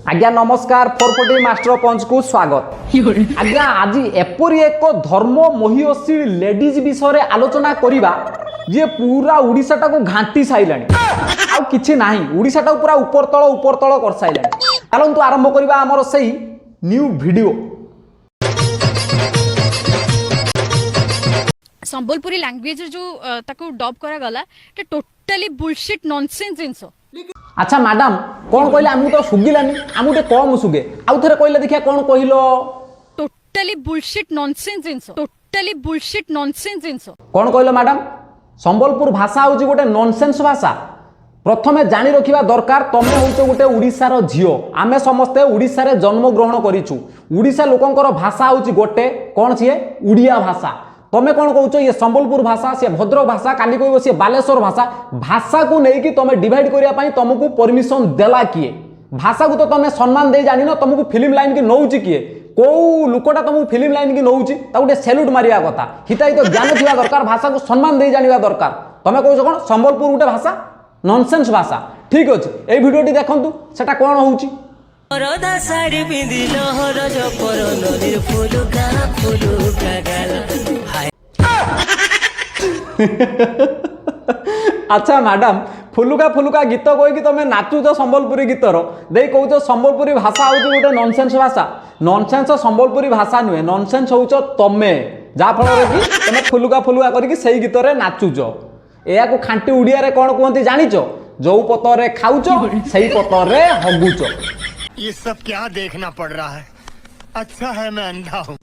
आज्ञा नमस्कार 440 मास्टर पंच को स्वागत। आज्ञा आज एपरी एक धर्म महिषी लेडीज विषय आलोचना करिबा जे पूरा ओडिशा को घांटी साइलानी आ किछि नाही ओडिशा पूरा ऊपर तळ कर साइलानी। चलंतु आरंभ करिबा हमर सही न्यू वीडियो। संबलपुरी लैंग्वेज जो ताको डब करा गला टोटली बुलशिट नॉनसेंस जिंस। अच्छा मैडम कौन कहले आमु तो सुगिलानी आमु ते कम सुगे आउ थरे कहले देखिया कौन कहिलो। टोटली बुलशिट नॉनसेंस जिंस। टोटली बुलशिट नॉनसेंस जिंस। कौन कहलो मैडम संबलपुर भाषा होची गोटे नॉनसेंस भाषा। प्रथमे जानी रखिबा दरकार तमे होचो गोटे ओडिसा रो झियो आमे समस्ते ओडिसा रे जन्म ग्रहण करिछु। ओडिसा लोकंकर भाषा होची गोटे कोन छिए उड़िया भाषा। तमे कौन कहूच ये संबलपुर भाषा से भद्रक भाषा काली कहबो से बालेश्वर भाषा। भाषा को लेकिन तमे डिवाइड करिया पई तुमको परमिशन देला किए। भाषा को तो तमे सम्मान दे जानि न तुमको फिल्म लाइन की नौची किए को लुकटा तुमको फिल्म लाइन की नौची ता गोटे सैल्यूट मारिया कथा हिता तो ज्ञान थिबा दरकार भाषा को सम्मान दे जानिबा दरकार। तमे कहूच कोन संबलपुर गोटे भाषा नॉनसेंस भाषा। ठीक अछि ए वीडियोटी देखंतु सेटा कोन होउची। रदा साड़ी पिंदी लहर जपर नदीर फुलुका फुलुका गाल। अच्छा मैडम फुलुका फुलुका गीत कहीकि तुम नाचुच संबलपुरी गीतर दे कौच संबलपुरी भाषा हूँ गोटे नॉनसेंस भाषा। नॉनसेंस संबलपुरी भाषा नुहे नॉनसेंस होच तमे जहाँ फल कि तुम फुलुका फुलुका करके सही गीत नाचुच। या खांटी उड़िया रे कौन कहते जानिच जो पतरे खाऊच सही पतरे हगुच। ये सब क्या देखना पड़ रहा है। अच्छा है मैं अंधा हूँ।